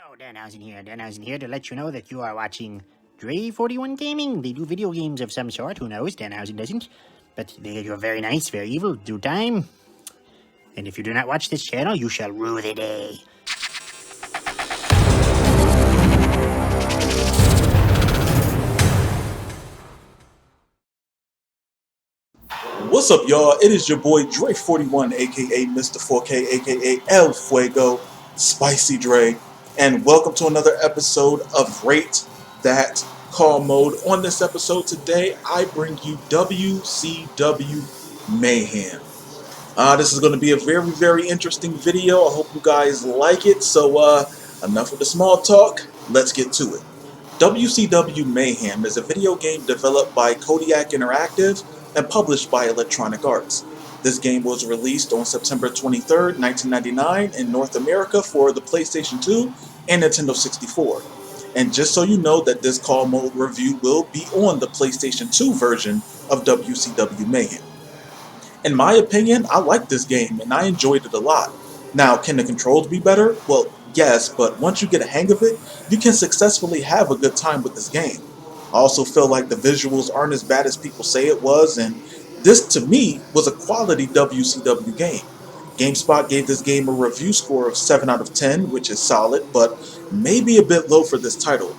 Hello, Danhausen here. Danhausen here to let you know that you are watching Dre41 Gaming. They do video games of some sort. Who knows? Danhausen doesn't. But they are very nice, very evil, do time. And if you do not watch this channel, you shall rue the day. What's up, y'all? It is your boy Dre41, aka Mr. 4K, aka El Fuego, Spicy Dre, and welcome to another episode of Rate That Call Mode. On this episode today, I bring you WCW Mayhem. This is going to be a very, very interesting video. I hope you guys like it. So, enough with the small talk. Let's get to it. WCW Mayhem is a video game developed by Kodiak Interactive and published by Electronic Arts. This game was released on September 23rd, 1999 in North America for the PlayStation 2 and Nintendo 64. And just so you know that this call mode review will be on the PlayStation 2 version of WCW Mayhem. In my opinion, I like this game and I enjoyed it a lot. Now, can the controls be better? Well, yes, but once you get a hang of it, you can successfully have a good time with this game. I also feel like the visuals aren't as bad as people say it was, and this to me was a quality WCW game. GameSpot gave this game a review score of 7 out of 10, which is solid, but maybe a bit low for this title,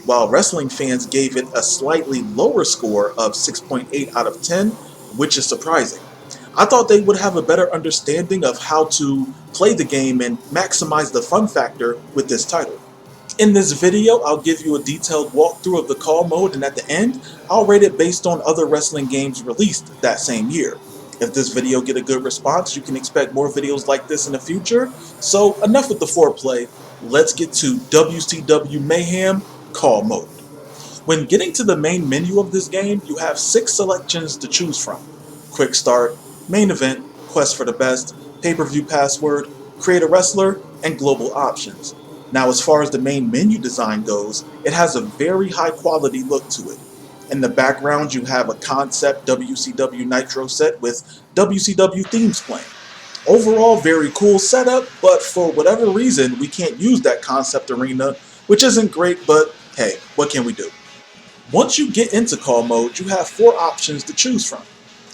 while wrestling fans gave it a slightly lower score of 6.8 out of 10, which is surprising. I thought they would have a better understanding of how to play the game and maximize the fun factor with this title. In this video, I'll give you a detailed walkthrough of the call mode, and at the end, I'll rate it based on other wrestling games released that same year. If this video get a good response, you can expect more videos like this in the future. So enough with the foreplay, let's get to WCW Mayhem call mode. When getting to the main menu of this game, you have 6 selections to choose from: Quick Start, Main Event, Quest for the Best, Pay-Per-View Password, Create a Wrestler, and Global Options. Now, as far as the main menu design goes, it has a very high quality look to it. In the background, you have a concept WCW Nitro set with WCW themes playing. Overall, very cool setup, but for whatever reason, we can't use that concept arena, which isn't great, but hey, what can we do? Once you get into call mode, you have 4 options to choose from: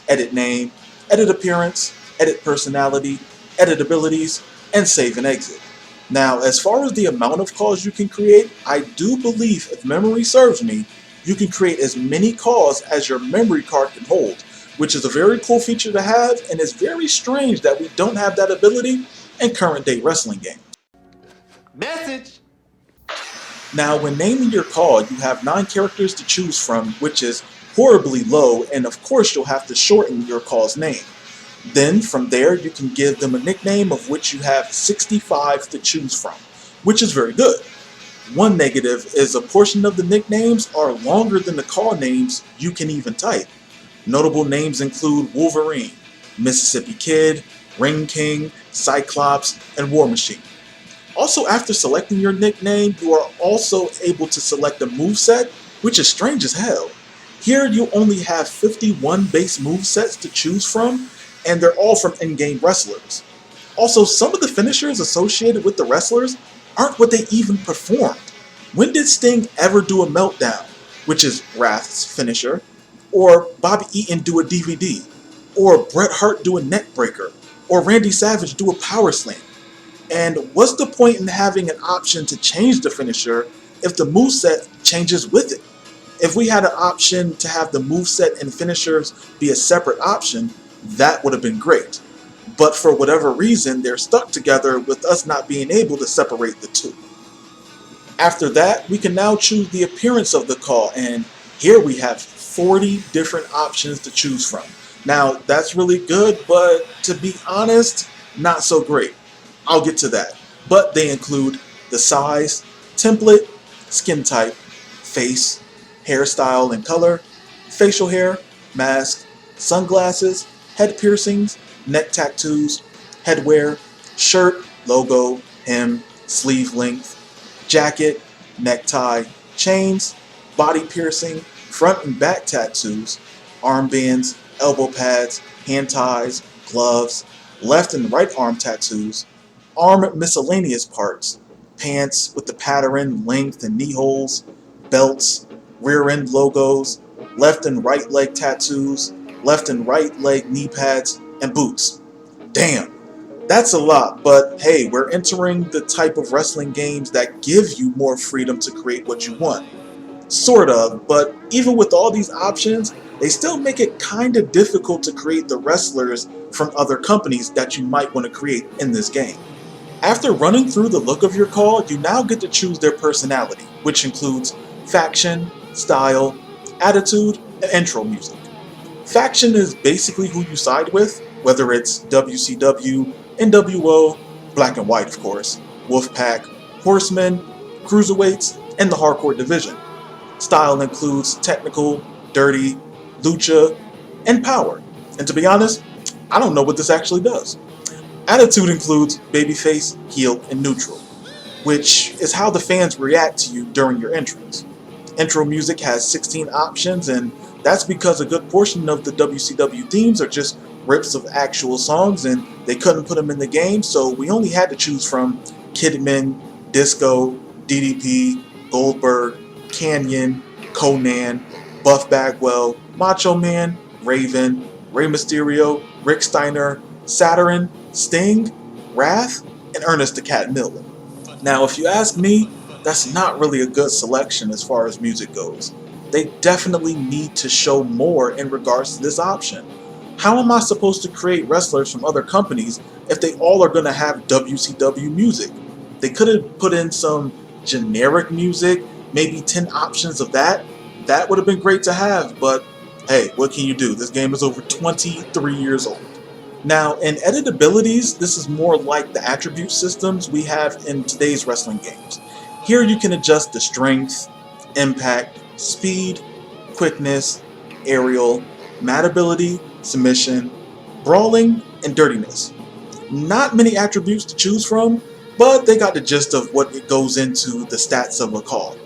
Edit Name, Edit Appearance, Edit Personality, Edit Abilities, and Save and Exit. Now, as far as the amount of calls you can create, I do believe, if memory serves me, you can create as many calls as your memory card can hold, which is a very cool feature to have, and it's very strange that we don't have that ability in current-day wrestling games. Message! Now, when naming your call, you have 9 characters to choose from, which is horribly low, and of course you'll have to shorten your call's name. Then, from there, you can give them a nickname, of which you have 65 to choose from, which is very good. One negative is a portion of the nicknames are longer than the call names you can even type. Notable names include Wolverine, Mississippi Kid, Ring King, Cyclops, and War Machine. Also, after selecting your nickname, you are also able to select a moveset, which is strange as hell. Here, you only have 51 base movesets to choose from, and they're all from in-game wrestlers. Also, some of the finishers associated with the wrestlers aren't what they even performed. When did Sting ever do a meltdown, which is Wrath's finisher, or Bobby Eaton do a DVD, or Bret Hart do a neckbreaker, or Randy Savage do a power slam? And what's the point in having an option to change the finisher if the moveset changes with it? If we had an option to have the moveset and finishers be a separate option, that would have been great. But for whatever reason, they're stuck together with us not being able to separate the two. After that, we can now choose the appearance of the call, and here we have 40 different options to choose from. Now, that's really good, but to be honest, not so great. I'll get to that. But they include the size, template, skin type, face, hairstyle and color, facial hair, mask, sunglasses, head piercings, neck tattoos, headwear, shirt, logo, hem, sleeve length, jacket, necktie, chains, body piercing, front and back tattoos, armbands, elbow pads, hand ties, gloves, left and right arm tattoos, arm miscellaneous parts, pants with the pattern, length, and knee holes, belts, rear end logos, left and right leg tattoos, left and right leg knee pads, and boots. Damn, that's a lot, but hey, we're entering the type of wrestling games that give you more freedom to create what you want. Sort of, but even with all these options, they still make it kinda difficult to create the wrestlers from other companies that you might want to create in this game. After running through the look of your call, you now get to choose their personality, which includes faction, style, attitude, and intro music. Faction is basically who you side with, whether it's WCW, NWO, Black and White of course, Wolfpack, Horsemen, Cruiserweights, and the Hardcore division. Style includes technical, dirty, lucha, and power. And to be honest, I don't know what this actually does. Attitude includes babyface, heel, and neutral, which is how the fans react to you during your entrance. Intro music has 16 options, and that's because a good portion of the WCW themes are just rips of actual songs, and they couldn't put them in the game, so we only had to choose from Kidman, Disco, DDP, Goldberg, Canyon, Conan, Buff Bagwell, Macho Man, Raven, Rey Mysterio, Rick Steiner, Saturn, Sting, Wrath, and Ernest the Cat Miller. Now, if you ask me, that's not really a good selection as far as music goes. They definitely need to show more in regards to this option. How am I supposed to create wrestlers from other companies if they all are going to have WCW music? They could have put in some generic music, maybe 10 options of that. That would have been great to have, but hey, what can you do? This game is over 23 years old. Now, in editabilities, this is more like the attribute systems we have in today's wrestling games. Here you can adjust the strength, impact, speed, quickness, aerial, matability, submission, brawling, and dirtiness. Not many attributes to choose from, but they got the gist of what it goes into the stats of a call.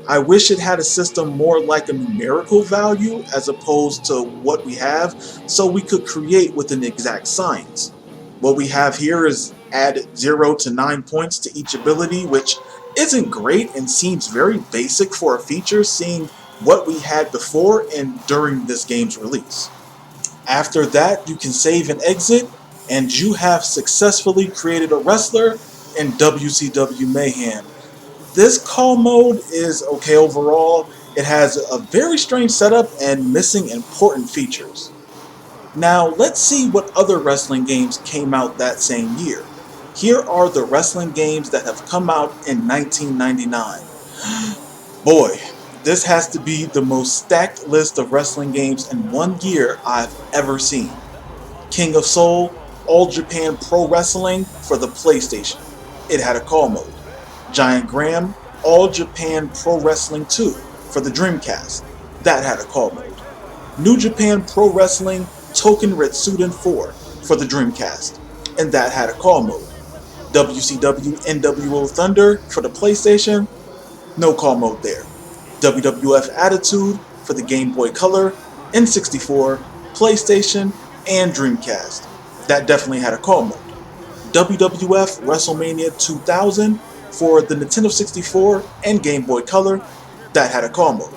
I wish it had a system more like a numerical value as opposed to what we have, so we could create with an exact science. What we have here is add 0 to 9 points to each ability, which isn't great and seems very basic for a feature seeing what we had before and during this game's release. After that, you can save and exit, and you have successfully created a wrestler in WCW Mayhem. This call mode is okay overall. It has a very strange setup and missing important features. Now let's see what other wrestling games came out that same year. Here are the wrestling games that have come out in 1999. Boy, this has to be the most stacked list of wrestling games in one year I've ever seen. King of Soul, All Japan Pro Wrestling for the PlayStation. It had a call mode. Giant Graham, All Japan Pro Wrestling 2 for the Dreamcast. That had a call mode. New Japan Pro Wrestling Token Retsuden 4 for the Dreamcast. And that had a call mode. WCW NWO Thunder for the PlayStation. No call mode there. WWF Attitude for the Game Boy Color, N64, PlayStation, and Dreamcast. That definitely had a call mode. WWF WrestleMania 2000 for the Nintendo 64 and Game Boy Color. That had a call mode.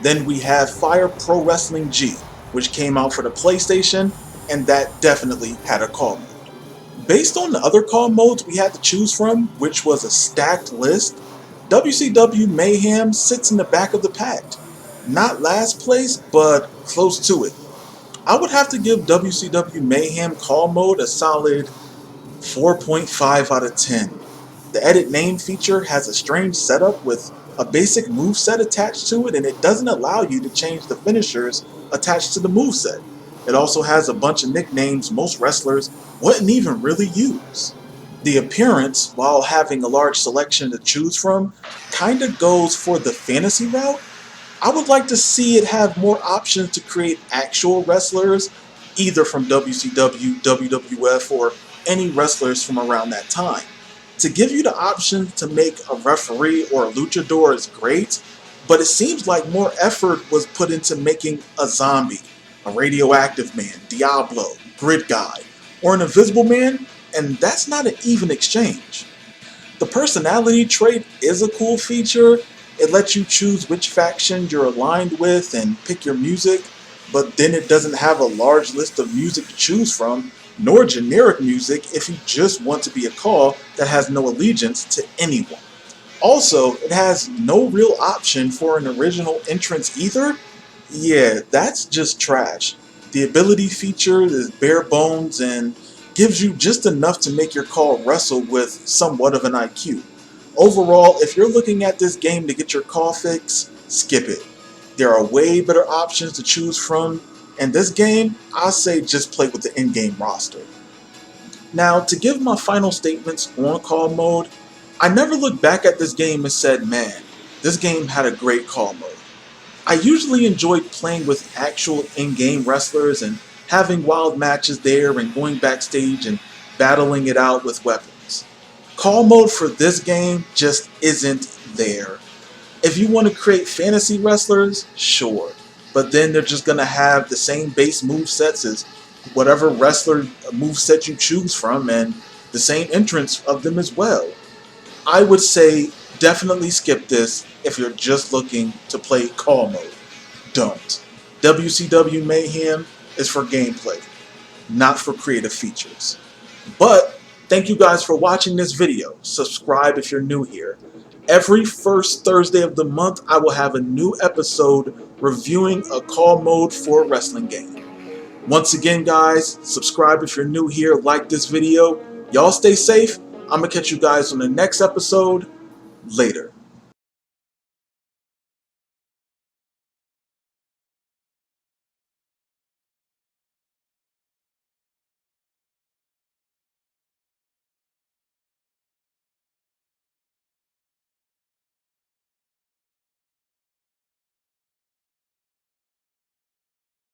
Then we have Fire Pro Wrestling G, which came out for the PlayStation, and that definitely had a call mode. Based on the other call modes we had to choose from, which was a stacked list, WCW Mayhem sits in the back of the pack. Not last place, but close to it. I would have to give WCW Mayhem call mode a solid 4.5 out of 10. The edit name feature has a strange setup with a basic moveset attached to it, and it doesn't allow you to change the finishers attached to the moveset. It also has a bunch of nicknames most wrestlers wouldn't even really use. The appearance, while having a large selection to choose from, kinda goes for the fantasy route. I would like to see it have more options to create actual wrestlers, either from WCW, WWF, or any wrestlers from around that time. To give you the option to make a referee or a luchador is great, but it seems like more effort was put into making a zombie, a radioactive man, Diablo, Grid Guy, or an invisible man, and that's not an even exchange. The personality trait is a cool feature. It lets you choose which faction you're aligned with and pick your music, but then it doesn't have a large list of music to choose from, nor generic music if you just want to be a CAW that has no allegiance to anyone. Also, it has no real option for an original entrance either. Yeah, that's just trash. The ability feature is bare bones and gives you just enough to make your CAW wrestle with somewhat of an IQ. Overall, if you're looking at this game to get your CAW fix, skip it. There are way better options to choose from, and this game, I say just play with the in-game roster. Now, to give my final statements on CAW mode, I never looked back at this game and said, man, this game had a great CAW mode. I usually enjoyed playing with actual in-game wrestlers and having wild matches there and going backstage and battling it out with weapons. CAW mode for this game just isn't there. If you want to create fantasy wrestlers, sure, but then they're just going to have the same base movesets as whatever wrestler moveset you choose from and the same entrance of them as well. I would say definitely skip this if you're just looking to play CAW mode. Don't. WCW Mayhem is for gameplay, not for creative features. But thank you guys for watching this video. Subscribe if you're new here. Every first Thursday of the month, I will have a new episode reviewing a CAW mode for a wrestling game. Once again, guys, subscribe if you're new here, like this video. Y'all stay safe. I'm going to catch you guys on the next episode. Later.